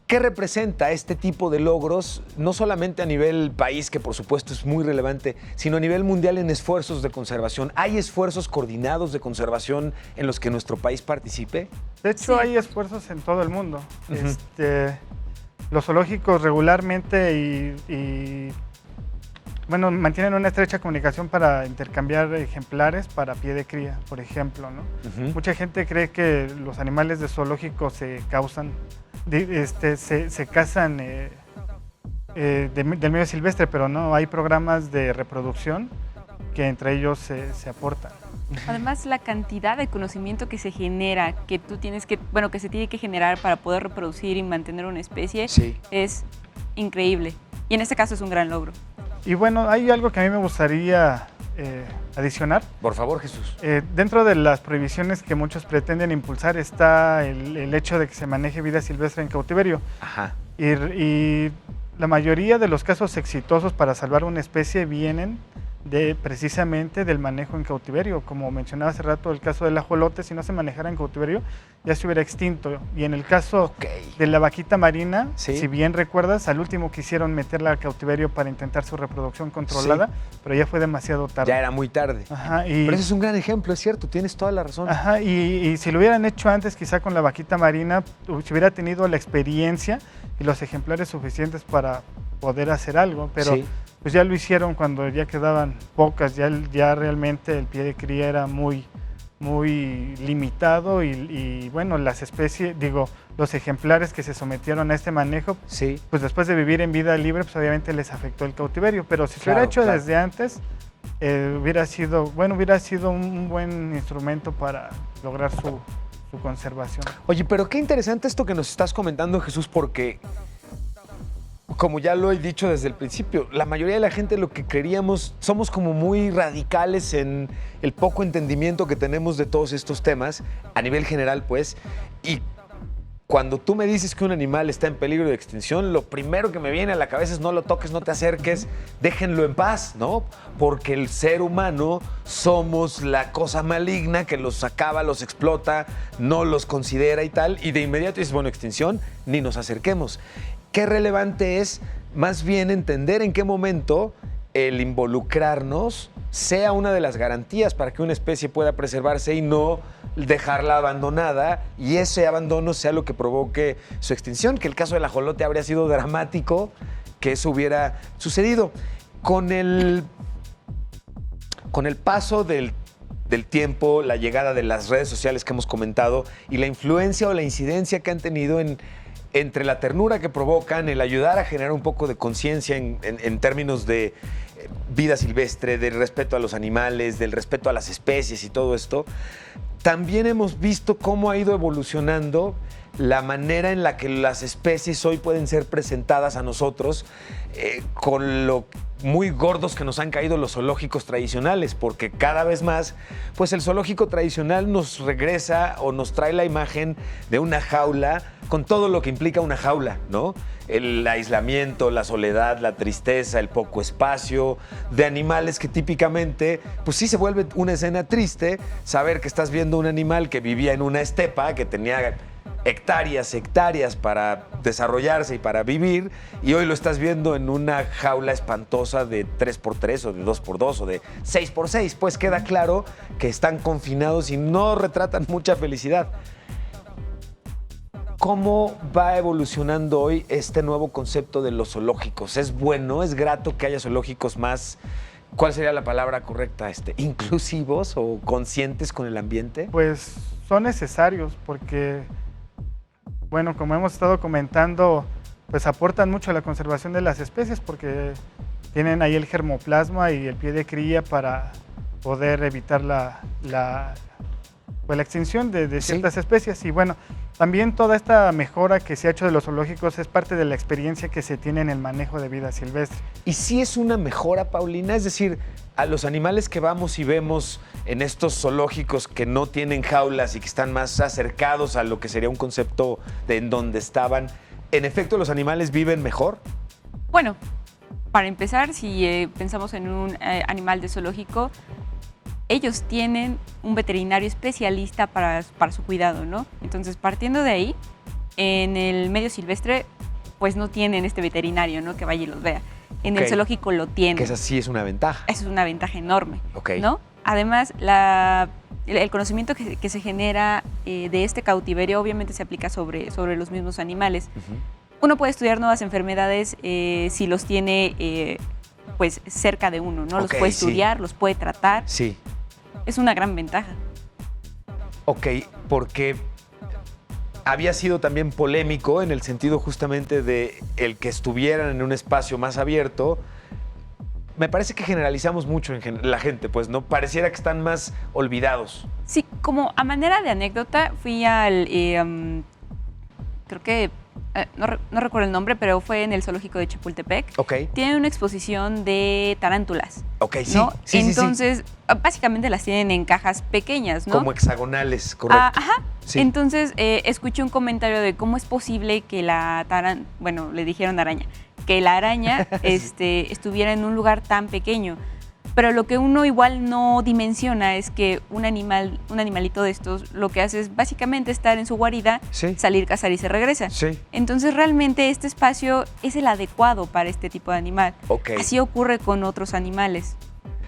¿Qué representa este tipo de logros, no solamente a nivel país, que por supuesto es muy relevante, sino a nivel mundial en esfuerzos de conservación? ¿Hay esfuerzos coordinados de conservación en los que nuestro país participe? De hecho, hay esfuerzos en todo el mundo. Los zoológicos regularmente bueno, mantienen una estrecha comunicación para intercambiar ejemplares para pie de cría, por ejemplo, ¿no? Mucha gente cree que los animales de zoológicos se cazan del medio silvestre, pero no, hay programas de reproducción que entre ellos se aportan. Además, la cantidad de conocimiento que se genera, que se tiene que generar para poder reproducir y mantener una especie, es increíble. Y en este caso es un gran logro. Y bueno, hay algo que a mí me gustaría adicionar. Por favor, Jesús. Dentro de las prohibiciones que muchos pretenden impulsar está el hecho de que se maneje vida silvestre en cautiverio. Ajá. Y la mayoría de los casos exitosos para salvar una especie vienen precisamente del manejo en cautiverio. Como mencionaba hace rato, el caso del ajolote, si no se manejara en cautiverio, ya se hubiera extinto. Y en el caso de la vaquita marina, si bien recuerdas, al último quisieron meterla al cautiverio para intentar su reproducción controlada, pero ya fue demasiado tarde. Ya era muy tarde. Ajá, pero ese es un gran ejemplo, es cierto, tienes toda la razón. Ajá, y si lo hubieran hecho antes, quizá con la vaquita marina, se hubiera tenido la experiencia y los ejemplares suficientes para poder hacer algo, pero pues ya lo hicieron cuando ya quedaban pocas, ya realmente el pie de cría era muy limitado y bueno, las especies, los ejemplares que se sometieron a este manejo, pues después de vivir en vida libre, pues obviamente les afectó el cautiverio, pero si se hubiera hecho desde antes, hubiera sido un buen instrumento para lograr su conservación. Oye, pero qué interesante esto que nos estás comentando, Jesús, porque como ya lo he dicho desde el principio, la mayoría de la gente lo que creíamos, somos como muy radicales en el poco entendimiento que tenemos de todos estos temas, a nivel general pues, y cuando tú me dices que un animal está en peligro de extinción, lo primero que me viene a la cabeza es no lo toques, no te acerques, déjenlo en paz, ¿no? Porque el ser humano somos la cosa maligna que los acaba, los explota, no los considera y tal, y de inmediato dices, bueno, extinción, ni nos acerquemos. Qué relevante es más bien entender en qué momento el involucrarnos sea una de las garantías para que una especie pueda preservarse y no dejarla abandonada, y ese abandono sea lo que provoque su extinción, que el caso del ajolote habría sido dramático que eso hubiera sucedido. Con el paso del tiempo, la llegada de las redes sociales que hemos comentado y la influencia o la incidencia que han tenido entre la ternura que provocan, el ayudar a generar un poco de conciencia en términos de vida silvestre, del respeto a los animales, del respeto a las especies y todo esto, también hemos visto cómo ha ido evolucionando la manera en la que las especies hoy pueden ser presentadas a nosotros, con lo muy gordos que nos han caído los zoológicos tradicionales, porque cada vez más, pues el zoológico tradicional nos regresa o nos trae la imagen de una jaula con todo lo que implica una jaula, ¿no? El aislamiento, la soledad, la tristeza, el poco espacio, de animales que típicamente, pues sí se vuelve una escena triste saber que estás viendo un animal que vivía en una estepa, que tenía hectáreas para desarrollarse y para vivir, y hoy lo estás viendo en una jaula espantosa de 3x3 o de 2x2 o de 6x6. Pues queda claro que están confinados y no retratan mucha felicidad. ¿Cómo va evolucionando hoy este nuevo concepto de los zoológicos? ¿Es bueno, es grato que haya zoológicos más, cuál sería la palabra correcta, inclusivos o conscientes con el ambiente? Pues son necesarios porque, bueno, como hemos estado comentando, pues aportan mucho a la conservación de las especies porque tienen ahí el germoplasma y el pie de cría para poder evitar la extinción de ciertas especies. Y bueno, también toda esta mejora que se ha hecho de los zoológicos es parte de la experiencia que se tiene en el manejo de vida silvestre. ¿Y si es una mejora, Paulina? Es decir, a los animales que vamos y vemos en estos zoológicos que no tienen jaulas y que están más acercados a lo que sería un concepto de en donde estaban, ¿en efecto los animales viven mejor? Bueno, para empezar, si pensamos en un animal de zoológico, ellos tienen un veterinario especialista para su cuidado, ¿no? Entonces, partiendo de ahí, en el medio silvestre, pues no tienen este veterinario, ¿no? Que vaya y los vea. En el zoológico lo tienen. Que esa sí es una ventaja. Eso es una ventaja enorme, ¿no? Además, el conocimiento que se genera de este cautiverio obviamente se aplica sobre los mismos animales. Uno puede estudiar nuevas enfermedades si los tiene pues cerca de uno, ¿no? Los puede estudiar, los puede tratar. Sí. Es una gran ventaja. Ok, porque había sido también polémico en el sentido justamente de el que estuvieran en un espacio más abierto. Me parece que generalizamos mucho en la gente, pues, ¿no? Pareciera que están más olvidados. Sí, como a manera de anécdota, fui al, creo que, no recuerdo el nombre, pero fue en el zoológico de Chapultepec. Tienen una exposición de tarántulas. ¿no? Entonces, básicamente las tienen en cajas pequeñas, ¿no? Como hexagonales, correcto. Sí. Entonces, escuché un comentario de cómo es posible que la bueno, le dijeron araña, que la araña estuviera en un lugar tan pequeño. Pero lo que uno igual no dimensiona es que un animalito de estos lo que hace es básicamente estar en su guarida, salir, cazar y se regresa. Entonces realmente este espacio es el adecuado para este tipo de animal. Así ocurre con otros animales,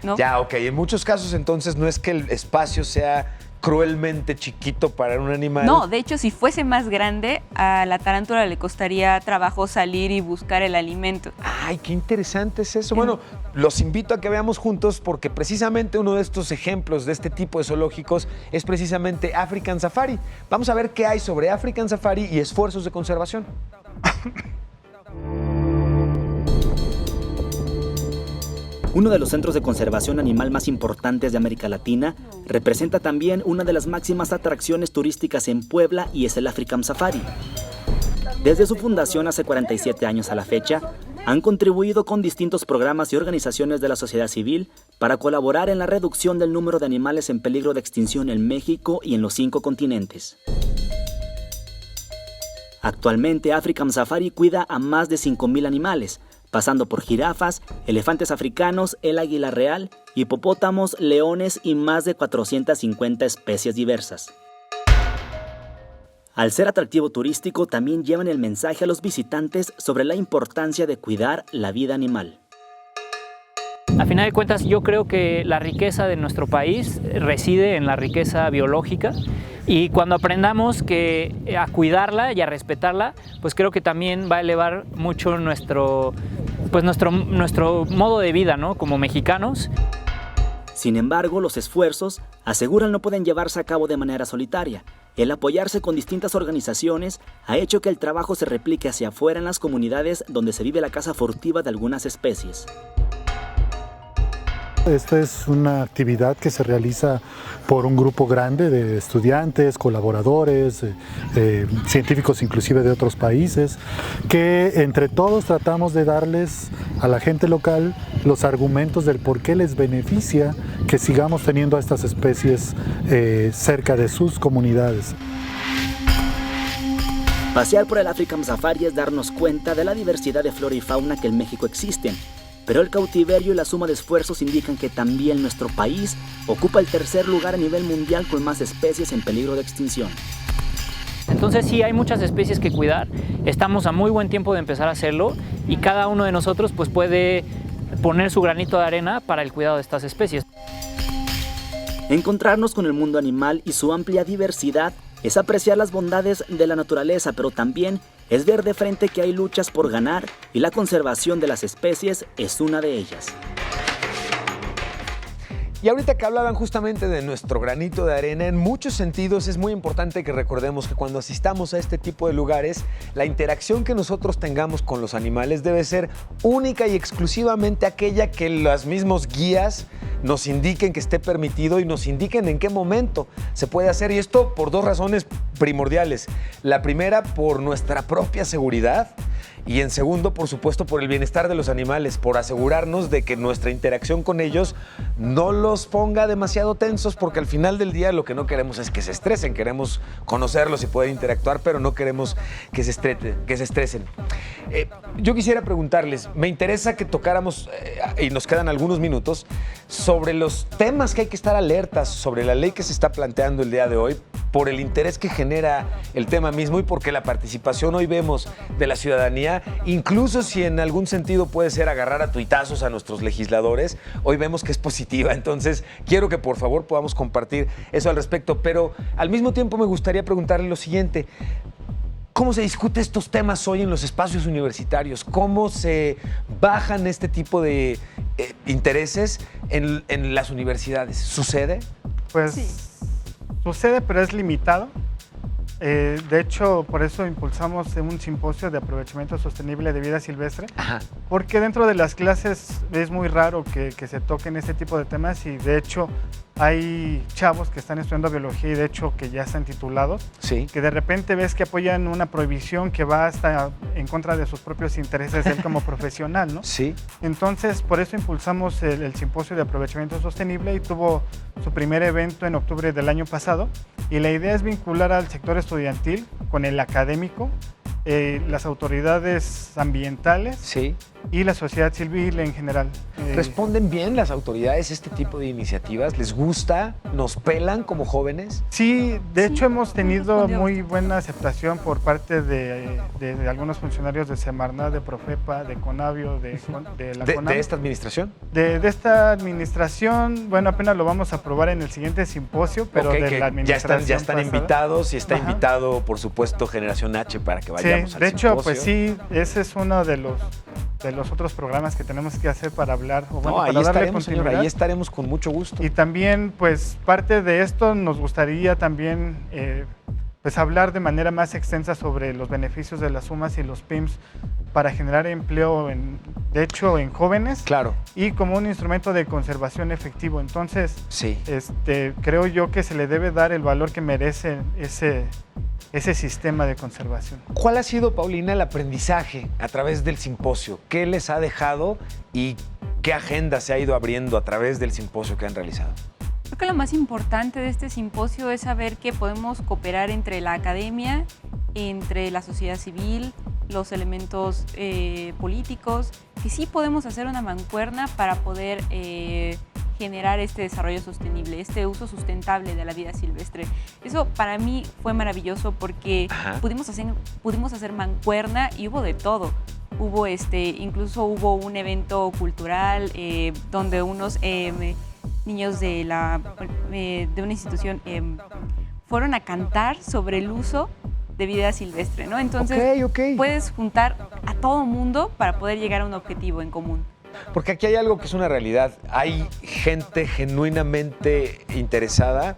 ¿no? En muchos casos entonces no es que el espacio sea cruelmente chiquito para un animal. No, de hecho, si fuese más grande, a la tarántula le costaría trabajo salir y buscar el alimento. ¡Ay, qué interesante es eso! Bueno, los invito a que veamos juntos porque precisamente uno de estos ejemplos de este tipo de zoológicos es precisamente African Safari. Vamos a ver qué hay sobre African Safari y esfuerzos de conservación. Uno de los centros de conservación animal más importantes de América Latina, representa también una de las máximas atracciones turísticas en Puebla y es el African Safari. Desde su fundación hace 47 años a la fecha, han contribuido con distintos programas y organizaciones de la sociedad civil para colaborar en la reducción del número de animales en peligro de extinción en México y en los 5 continentes. Actualmente, African Safari cuida a más de 5,000 animales, pasando por jirafas, elefantes africanos, el águila real, hipopótamos, leones y más de 450 especies diversas. Al ser atractivo turístico, también llevan el mensaje a los visitantes sobre la importancia de cuidar la vida animal. A final de cuentas, yo creo que la riqueza de nuestro país reside en la riqueza biológica y cuando aprendamos a cuidarla y a respetarla, pues creo que también va a elevar mucho nuestro modo de vida, ¿no? Como mexicanos. Sin embargo, los esfuerzos, aseguran, no pueden llevarse a cabo de manera solitaria. El apoyarse con distintas organizaciones ha hecho que el trabajo se replique hacia afuera en las comunidades donde se vive la caza furtiva de algunas especies. Esta es una actividad que se realiza por un grupo grande de estudiantes, colaboradores, científicos inclusive de otros países, que entre todos tratamos de darles a la gente local los argumentos del por qué les beneficia que sigamos teniendo a estas especies cerca de sus comunidades. Pasear por el African Safari es darnos cuenta de la diversidad de flora y fauna que en México existen. Pero el cautiverio y la suma de esfuerzos indican que también nuestro país ocupa el 3er lugar a nivel mundial con más especies en peligro de extinción. Entonces sí, hay muchas especies que cuidar, estamos a muy buen tiempo de empezar a hacerlo y cada uno de nosotros pues puede poner su granito de arena para el cuidado de estas especies. Encontrarnos con el mundo animal y su amplia diversidad es apreciar las bondades de la naturaleza, pero también es ver de frente que hay luchas por ganar y la conservación de las especies es una de ellas. Y ahorita que hablaban justamente de nuestro granito de arena, en muchos sentidos es muy importante que recordemos que cuando asistamos a este tipo de lugares, la interacción que nosotros tengamos con los animales debe ser única y exclusivamente aquella que los mismos guías nos indiquen que esté permitido y nos indiquen en qué momento se puede hacer. Y esto por dos razones primordiales. La primera, por nuestra propia seguridad. Y en segundo, por supuesto, por el bienestar de los animales, por asegurarnos de que nuestra interacción con ellos no los ponga demasiado tensos, porque al final del día lo que no queremos es que se estresen. Queremos conocerlos y poder interactuar, pero no queremos que se estresen. Yo quisiera preguntarles, me interesa que tocáramos, y nos quedan algunos minutos, sobre los temas que hay que estar alertas, sobre la ley que se está planteando el día de hoy, por el interés que genera el tema mismo y porque la participación hoy vemos de la ciudadanía, incluso si en algún sentido puede ser agarrar a tuitazos a nuestros legisladores, hoy vemos que es positiva. Entonces, quiero que por favor podamos compartir eso al respecto, pero al mismo tiempo me gustaría preguntarle lo siguiente. ¿Cómo se discute estos temas hoy en los espacios universitarios? ¿Cómo se bajan este tipo de intereses en las universidades? ¿Sucede? Pues Sí. sucede, pero es limitado. De hecho, por eso impulsamos un simposio de aprovechamiento sostenible de vida silvestre, porque dentro de las clases es muy raro que se toquen este tipo de temas y de hecho hay chavos que están estudiando biología y de hecho que ya están titulados, Sí. que de repente ves que apoyan una prohibición que va hasta en contra de sus propios intereses de él como profesional, ¿no? Sí. Entonces, por eso impulsamos el simposio de aprovechamiento sostenible y tuvo su primer evento en octubre del año pasado. Y la idea es vincular al sector estudiantil con el académico, las autoridades ambientales Sí. y la sociedad civil en general. ¿Responden bien las autoridades a este tipo de iniciativas? ¿Les gusta? ¿Nos pelan como jóvenes? Sí, de hecho hemos tenido respondió. muy buena aceptación por parte de algunos funcionarios de Semarnat, de Profepa, de Conavio, de la ¿De CONAM. esta administración? De esta administración, bueno, apenas lo vamos a aprobar en el siguiente simposio, pero Ok, de que la administración ya están pasada. invitados y está Ajá. invitado, por supuesto, Generación H para que Sí, vayamos al de hecho, simposio. pues sí, ese es uno de los otros programas que tenemos que hacer para hablar, o bueno, No, ahí para darle estaremos, señor, continuidad. ahí estaremos con mucho gusto. Y también, pues, parte de esto nos gustaría también, pues, hablar de manera más extensa sobre los beneficios de las UMAS y los PIMS para generar empleo, de hecho, en jóvenes. Claro. Y como un instrumento de conservación efectivo. Entonces, Sí. creo yo que se le debe dar el valor que merece ese sistema de conservación. ¿Cuál ha sido, Paulina, el aprendizaje a través del simposio? ¿Qué les ha dejado y qué agenda se ha ido abriendo a través del simposio que han realizado? Creo que lo más importante de este simposio es saber que podemos cooperar entre la academia, entre la sociedad civil, los elementos políticos, que sí podemos hacer una mancuerna para poder generar este desarrollo sostenible, este uso sustentable de la vida silvestre. Eso para mí fue maravilloso porque pudimos hacer mancuerna y hubo de todo. Incluso hubo un evento cultural donde unos niños de una institución fueron a cantar sobre el uso de vida silvestre, ¿no? Entonces puedes juntar a todo mundo para poder llegar a un objetivo en común. Porque aquí hay algo que es una realidad. Hay gente genuinamente interesada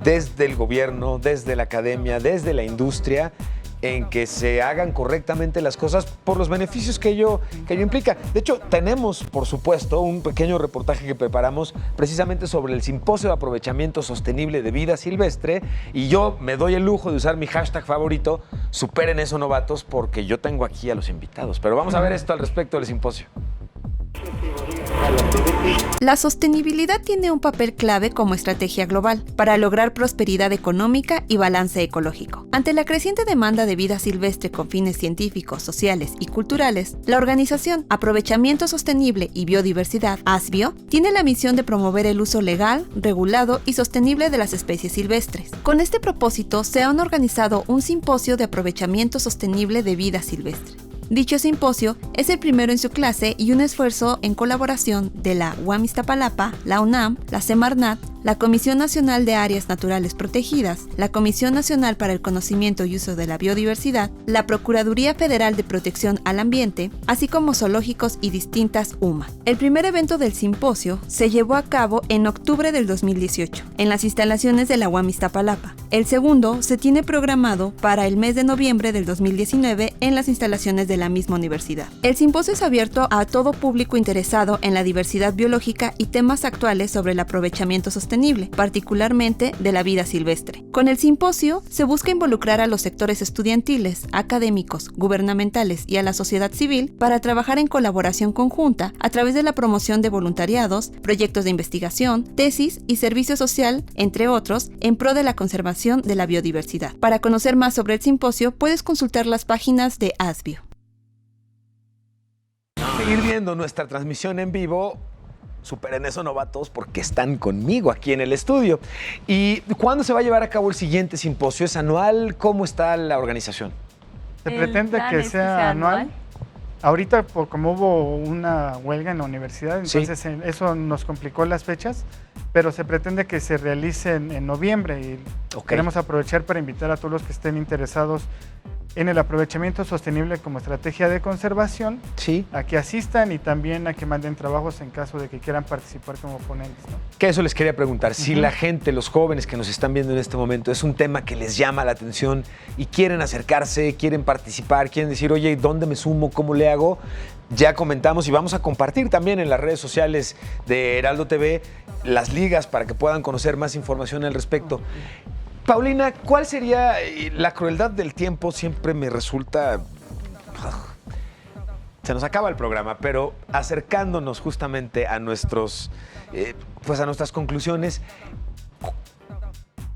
desde el gobierno, desde la academia, desde la industria, en que se hagan correctamente las cosas por los beneficios que ello implica. De hecho, tenemos, por supuesto, un pequeño reportaje que preparamos precisamente sobre el simposio de aprovechamiento sostenible de vida silvestre y yo me doy el lujo de usar mi hashtag favorito, superen eso novatos, porque yo tengo aquí a los invitados. Pero vamos a ver esto al respecto del simposio. La sostenibilidad tiene un papel clave como estrategia global para lograr prosperidad económica y balance ecológico. Ante la creciente demanda de vida silvestre con fines científicos, sociales y culturales, la organización Aprovechamiento Sostenible y Biodiversidad, ASBIO, tiene la misión de promover el uso legal, regulado y sostenible de las especies silvestres. Con este propósito, se han organizado un simposio de aprovechamiento sostenible de vida silvestre. Dicho simposio es el primero en su clase y un esfuerzo en colaboración de la UAM Iztapalapa, la UNAM, la Semarnat, la Comisión Nacional de Áreas Naturales Protegidas, la Comisión Nacional para el Conocimiento y Uso de la Biodiversidad, la Procuraduría Federal de Protección al Ambiente, así como zoológicos y distintas UMA. El primer evento del simposio se llevó a cabo en octubre del 2018, en las instalaciones de la UAM Iztapalapa. El segundo se tiene programado para el mes de noviembre del 2019 en las instalaciones de la misma universidad. El simposio es abierto a todo público interesado en la diversidad biológica y temas actuales sobre el aprovechamiento sostenible, particularmente de la vida silvestre. Con el simposio se busca involucrar a los sectores estudiantiles, académicos, gubernamentales y a la sociedad civil para trabajar en colaboración conjunta a través de la promoción de voluntariados, proyectos de investigación, tesis y servicio social, entre otros, en pro de la conservación de la biodiversidad. Para conocer más sobre el simposio, puedes consultar las páginas de ASBIO. Seguir viendo nuestra transmisión en vivo. Superen eso, novatos, porque están conmigo aquí en el estudio. ¿Y cuándo se va a llevar a cabo el siguiente simposio? ¿Es anual? ¿Cómo está la organización? Se pretende que sea anual. Ahorita, como hubo una huelga en la universidad, entonces sí, eso nos complicó las fechas, pero se pretende que se realice en noviembre y queremos aprovechar para invitar a todos los que estén interesados en el aprovechamiento sostenible como estrategia de conservación, a que asistan y también a que manden trabajos en caso de que quieran participar como ponentes, ¿no? Que eso les quería preguntar, si la gente, los jóvenes que nos están viendo en este momento, es un tema que les llama la atención y quieren acercarse, quieren participar, quieren decir, oye, ¿dónde me sumo? ¿Cómo le hago? Ya comentamos y vamos a compartir también en las redes sociales de Heraldo TV las ligas para que puedan conocer más información al respecto. Paulina, ¿cuál sería la crueldad del tiempo? Siempre me resulta... Se nos acaba el programa, pero acercándonos justamente a nuestras conclusiones,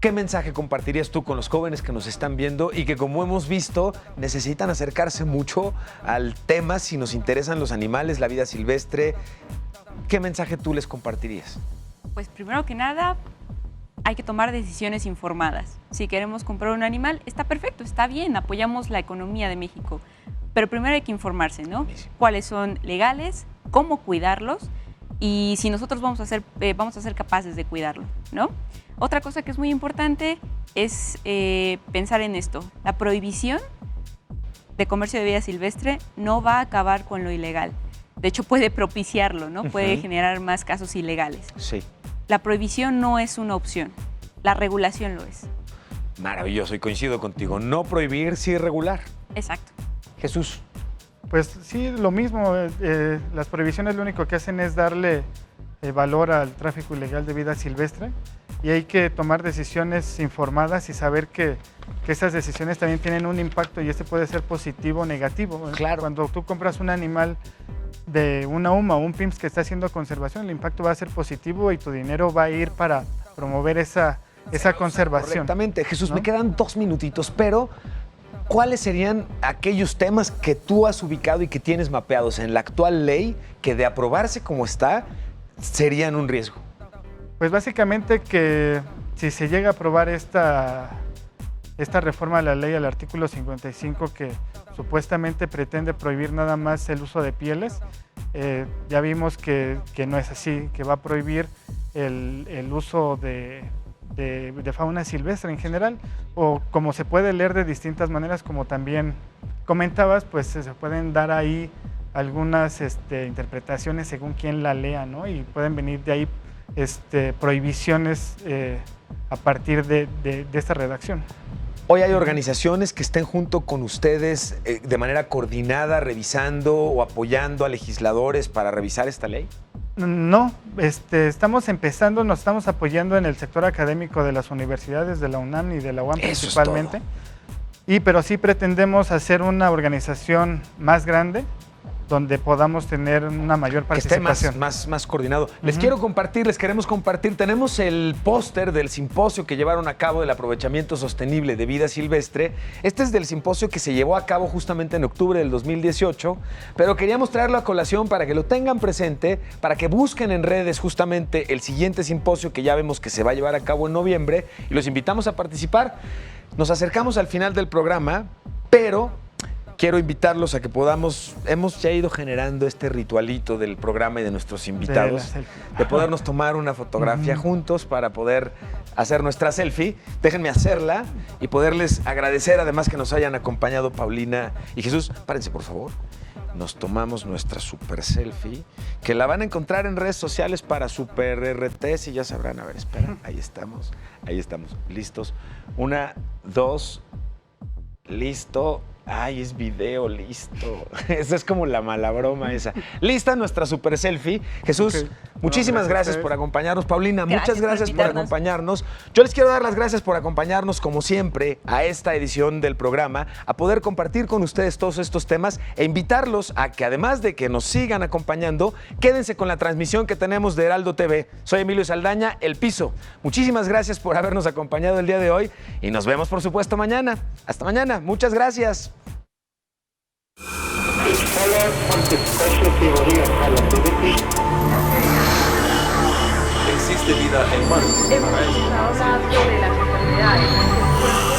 ¿qué mensaje compartirías tú con los jóvenes que nos están viendo y que, como hemos visto, necesitan acercarse mucho al tema si nos interesan los animales, la vida silvestre? ¿Qué mensaje tú les compartirías? Pues primero que nada, hay que tomar decisiones informadas. Si queremos comprar un animal, está perfecto, está bien, apoyamos la economía de México. Pero primero hay que informarse, ¿no? ¿Cuáles son legales? ¿Cómo cuidarlos? Y si nosotros vamos a ser capaces de cuidarlo, ¿no? Otra cosa que es muy importante es pensar en esto. La prohibición de comercio de vida silvestre no va a acabar con lo ilegal. De hecho, puede propiciarlo, ¿no? Puede generar más casos ilegales. Sí. La prohibición no es una opción, la regulación lo es. Maravilloso, y coincido contigo. No prohibir, sí regular. Exacto. Jesús. Pues sí, lo mismo. Las prohibiciones lo único que hacen es darle valor al tráfico ilegal de vida silvestre y hay que tomar decisiones informadas y saber que esas decisiones también tienen un impacto y este puede ser positivo o negativo. Claro. Cuando tú compras un animal de una UMA o un PIMS que está haciendo conservación, el impacto va a ser positivo y tu dinero va a ir para promover esa conservación. Correctamente. Jesús, ¿no? Me quedan 2 minutitos, pero ¿cuáles serían aquellos temas que tú has ubicado y que tienes mapeados en la actual ley que, de aprobarse como está, serían un riesgo? Pues básicamente que si se llega a aprobar esta reforma a la ley, al artículo 55, que supuestamente pretende prohibir nada más el uso de pieles, ya vimos que no es así, que va a prohibir el uso de fauna silvestre en general, o como se puede leer de distintas maneras, como también comentabas, pues se pueden dar ahí algunas interpretaciones según quien la lea, ¿no? Y pueden venir de ahí prohibiciones a partir de esta redacción. ¿Hoy hay organizaciones que estén junto con ustedes de manera coordinada, revisando o apoyando a legisladores para revisar esta ley? No, estamos empezando, nos estamos apoyando en el sector académico de las universidades, de la UNAM y de la UAM principalmente. Pero sí pretendemos hacer una organización más grande donde podamos tener una mayor participación. Que esté más coordinado. Les queremos compartir, tenemos el póster del simposio que llevaron a cabo del aprovechamiento sostenible de vida silvestre. Este es del simposio que se llevó a cabo justamente en octubre del 2018, pero queríamos traerlo a colación para que lo tengan presente, para que busquen en redes justamente el siguiente simposio que ya vemos que se va a llevar a cabo en noviembre y los invitamos a participar. Nos acercamos al final del programa, pero quiero invitarlos a que hemos ya ido generando este ritualito del programa y de nuestros invitados, de podernos tomar una fotografía juntos para poder hacer nuestra selfie. Déjenme hacerla y poderles agradecer además que nos hayan acompañado Paulina y Jesús. Párense, por favor. Nos tomamos nuestra super selfie, que la van a encontrar en redes sociales para Super RT, y ya sabrán. A ver, espera, ahí estamos, listos. 1, 2, listo. Ay, es video, listo. Esa es como la mala broma esa. Lista nuestra super selfie. Jesús, muchísimas gracias por acompañarnos. Paulina, muchas gracias por acompañarnos. Yo les quiero dar las gracias por acompañarnos, como siempre, a esta edición del programa, a poder compartir con ustedes todos estos temas e invitarlos a que, además de que nos sigan acompañando, quédense con la transmisión que tenemos de Heraldo TV. Soy Emilio Saldaña, El Piso. Muchísimas gracias por habernos acompañado el día de hoy y nos vemos, por supuesto, mañana. Hasta mañana. Muchas gracias. Existe vida en Marte. Hemos estado hablando de las enfermedades.